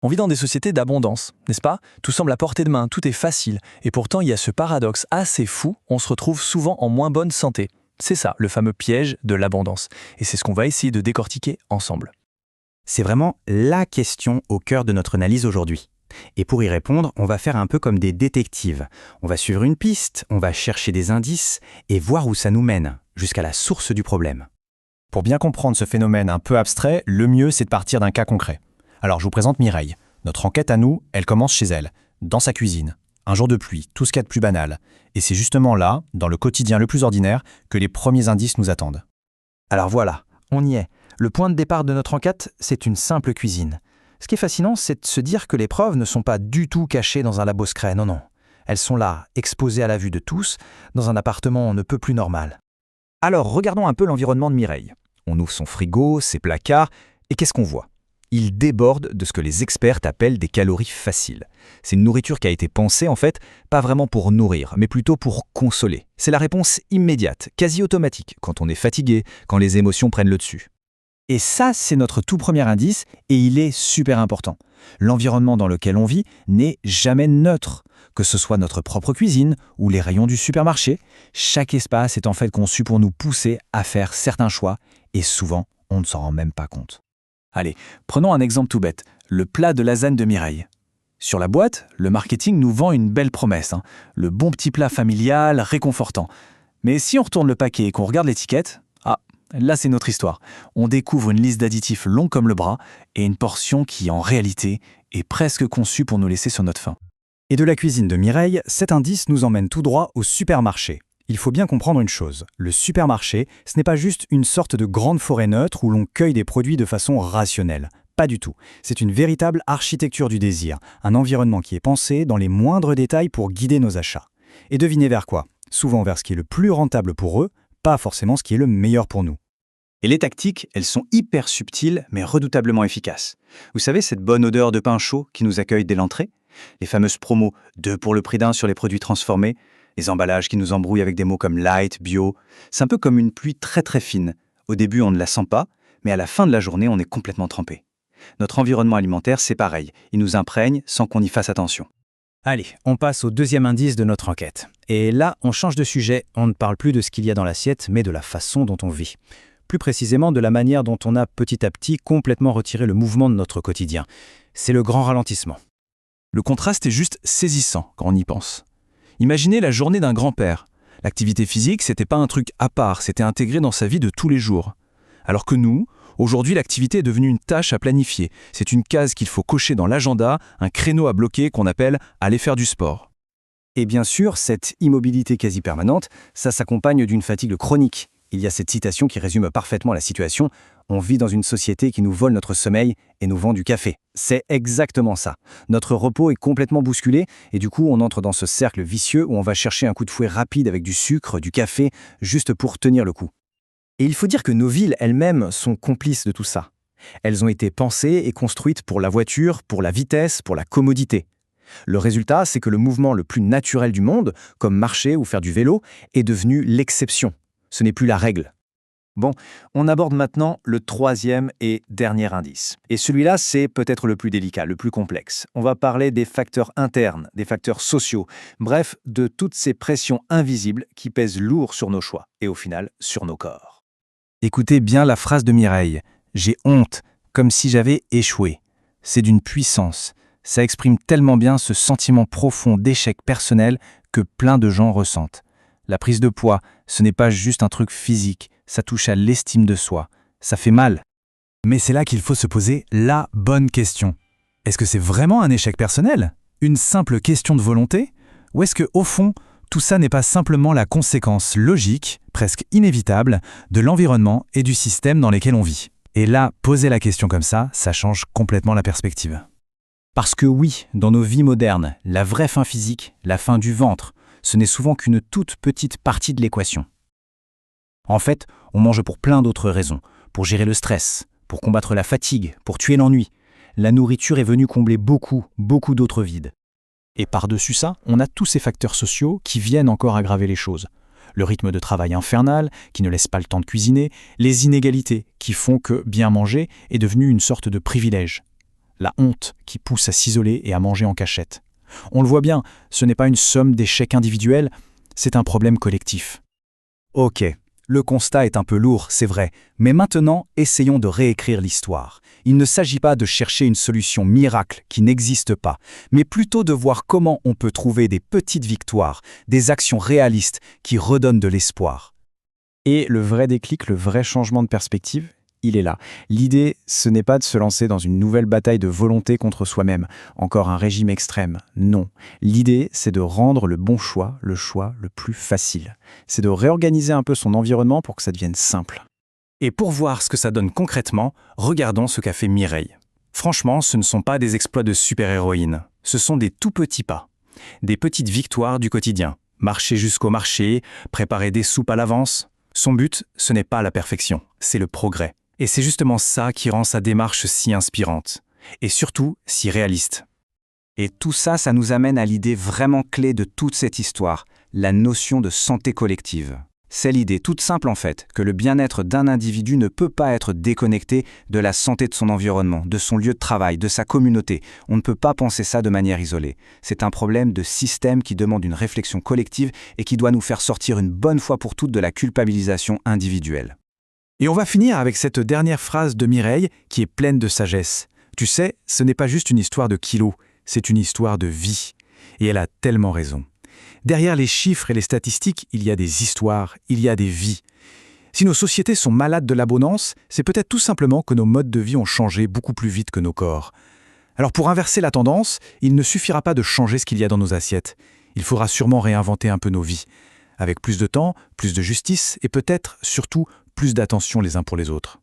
On vit dans des sociétés d'abondance, n'est-ce pas? Tout semble à portée de main, tout est facile. Et pourtant, il y a ce paradoxe assez fou, on se retrouve souvent en moins bonne santé. C'est ça, le fameux piège de l'abondance. Et c'est ce qu'on va essayer de décortiquer ensemble. C'est vraiment la question au cœur de notre analyse aujourd'hui. Et pour y répondre, on va faire un peu comme des détectives. On va suivre une piste, on va chercher des indices et voir où ça nous mène, jusqu'à la source du problème. Pour bien comprendre ce phénomène un peu abstrait, le mieux c'est de partir d'un cas concret. Alors je vous présente Mireille. Notre enquête à nous, elle commence chez elle, dans sa cuisine. Un jour de pluie, tout ce qu'il y a de plus banal. Et c'est justement là, dans le quotidien le plus ordinaire, que les premiers indices nous attendent. Alors voilà, on y est. Le point de départ de notre enquête, c'est une simple cuisine. Ce qui est fascinant, c'est de se dire que les preuves ne sont pas du tout cachées dans un labo secret, non. Elles sont là, exposées à la vue de tous, dans un appartement on ne peut plus normal. Alors regardons un peu l'environnement de Mireille. On ouvre son frigo, ses placards, et qu'est-ce qu'on voit? Il déborde de ce que les experts appellent des calories faciles. C'est une nourriture qui a été pensée, en fait, pas vraiment pour nourrir, mais plutôt pour consoler. C'est la réponse immédiate, quasi automatique, quand on est fatigué, quand les émotions prennent le dessus. Et ça, c'est notre tout premier indice, et il est super important. L'environnement dans lequel on vit n'est jamais neutre. Que ce soit notre propre cuisine ou les rayons du supermarché, chaque espace est en fait conçu pour nous pousser à faire certains choix, et souvent, on ne s'en rend même pas compte. Allez, prenons un exemple tout bête, le plat de lasagne de Mireille. Sur la boîte, le marketing nous vend une belle promesse, le bon petit plat familial, réconfortant. Mais si on retourne le paquet et qu'on regarde l'étiquette, là c'est notre histoire. On découvre une liste d'additifs longue comme le bras et une portion qui, en réalité, est presque conçue pour nous laisser sur notre faim. Et de la cuisine de Mireille, cet indice nous emmène tout droit au supermarché. Il faut bien comprendre une chose, le supermarché, ce n'est pas juste une sorte de grande forêt neutre où l'on cueille des produits de façon rationnelle. Pas du tout. C'est une véritable architecture du désir, un environnement qui est pensé dans les moindres détails pour guider nos achats. Et devinez vers quoi? Souvent vers ce qui est le plus rentable pour eux, pas forcément ce qui est le meilleur pour nous. Et les tactiques, elles sont hyper subtiles mais redoutablement efficaces. Vous savez cette bonne odeur de pain chaud qui nous accueille dès l'entrée? Les fameuses promos 2 pour le prix d'un sur les produits transformés, les emballages qui nous embrouillent avec des mots comme light, bio. C'est un peu comme une pluie très très fine. Au début, on ne la sent pas, mais à la fin de la journée, on est complètement trempé. Notre environnement alimentaire, c'est pareil. Il nous imprègne sans qu'on y fasse attention. Allez, on passe au deuxième indice de notre enquête. Et là, on change de sujet. On ne parle plus de ce qu'il y a dans l'assiette, mais de la façon dont on vit. Plus précisément, de la manière dont on a petit à petit complètement retiré le mouvement de notre quotidien. C'est le grand ralentissement. Le contraste est juste saisissant quand on y pense. Imaginez la journée d'un grand-père. L'activité physique, c'était pas un truc à part, c'était intégré dans sa vie de tous les jours. Alors que nous, aujourd'hui, l'activité est devenue une tâche à planifier. C'est une case qu'il faut cocher dans l'agenda, un créneau à bloquer qu'on appelle « aller faire du sport ». Et bien sûr, cette immobilité quasi permanente, ça s'accompagne d'une fatigue chronique. Il y a cette citation qui résume parfaitement la situation. On vit dans une société qui nous vole notre sommeil et nous vend du café. C'est exactement ça. Notre repos est complètement bousculé et du coup, on entre dans ce cercle vicieux où on va chercher un coup de fouet rapide avec du sucre, du café, juste pour tenir le coup. Et il faut dire que nos villes elles-mêmes sont complices de tout ça. Elles ont été pensées et construites pour la voiture, pour la vitesse, pour la commodité. Le résultat, c'est que le mouvement le plus naturel du monde, comme marcher ou faire du vélo, est devenu l'exception. Ce n'est plus la règle. Bon, on aborde maintenant le troisième et dernier indice. Et celui-là, c'est peut-être le plus délicat, le plus complexe. On va parler des facteurs internes, des facteurs sociaux, bref, de toutes ces pressions invisibles qui pèsent lourd sur nos choix et au final, sur nos corps. Écoutez bien la phrase de Mireille. J'ai honte, comme si j'avais échoué. C'est d'une puissance. Ça exprime tellement bien ce sentiment profond d'échec personnel que plein de gens ressentent. La prise de poids, ce n'est pas juste un truc physique, ça touche à l'estime de soi. Ça fait mal. Mais c'est là qu'il faut se poser la bonne question. Est-ce que c'est vraiment un échec personnel? Une simple question de volonté? Ou est-ce que, au fond, tout ça n'est pas simplement la conséquence logique, presque inévitable, de l'environnement et du système dans lesquels on vit? Et là, poser la question comme ça change complètement la perspective. Parce que oui, dans nos vies modernes, la vraie faim physique, la faim du ventre, ce n'est souvent qu'une toute petite partie de l'équation. En fait, on mange pour plein d'autres raisons. Pour gérer le stress, pour combattre la fatigue, pour tuer l'ennui. La nourriture est venue combler beaucoup d'autres vides. Et par-dessus ça, on a tous ces facteurs sociaux qui viennent encore aggraver les choses. Le rythme de travail infernal, qui ne laisse pas le temps de cuisiner, les inégalités, qui font que bien manger est devenu une sorte de privilège. la honte qui pousse à s'isoler et à manger en cachette. On le voit bien, ce n'est pas une somme d'échecs individuels, c'est un problème collectif. Ok, le constat est un peu lourd, c'est vrai, mais maintenant, essayons de réécrire l'histoire. Il ne s'agit pas de chercher une solution miracle qui n'existe pas, mais plutôt de voir comment on peut trouver des petites victoires, des actions réalistes qui redonnent de l'espoir. Et le vrai déclic, le vrai changement de perspective, il est là. L'idée, ce n'est pas de se lancer dans une nouvelle bataille de volonté contre soi-même, encore un régime extrême, non. L'idée, c'est de rendre le bon choix, le choix le plus facile. C'est de réorganiser un peu son environnement pour que ça devienne simple. Et pour voir ce que ça donne concrètement, regardons ce qu'a fait Mireille. Franchement, ce ne sont pas des exploits de super-héroïne, ce sont des tout petits pas. Des petites victoires du quotidien. Marcher jusqu'au marché, préparer des soupes à l'avance. Son but, ce n'est pas la perfection, c'est le progrès. Et c'est justement ça qui rend sa démarche si inspirante. Et surtout, si réaliste. Et tout ça, ça nous amène à l'idée vraiment clé de toute cette histoire, la notion de santé collective. C'est l'idée toute simple en fait, que le bien-être d'un individu ne peut pas être déconnecté de la santé de son environnement, de son lieu de travail, de sa communauté. On ne peut pas penser ça de manière isolée. C'est un problème de système qui demande une réflexion collective et qui doit nous faire sortir une bonne fois pour toutes de la culpabilisation individuelle. Et on va finir avec cette dernière phrase de Mireille qui est pleine de sagesse. Tu sais, ce n'est pas juste une histoire de kilos, c'est une histoire de vie. Et elle a tellement raison. Derrière les chiffres et les statistiques, il y a des histoires, il y a des vies. Si nos sociétés sont malades de l'abondance, c'est peut-être tout simplement que nos modes de vie ont changé beaucoup plus vite que nos corps. Alors pour inverser la tendance, il ne suffira pas de changer ce qu'il y a dans nos assiettes. Il faudra sûrement réinventer un peu nos vies. Avec plus de temps, plus de justice et peut-être, surtout, plus d'attention les uns pour les autres.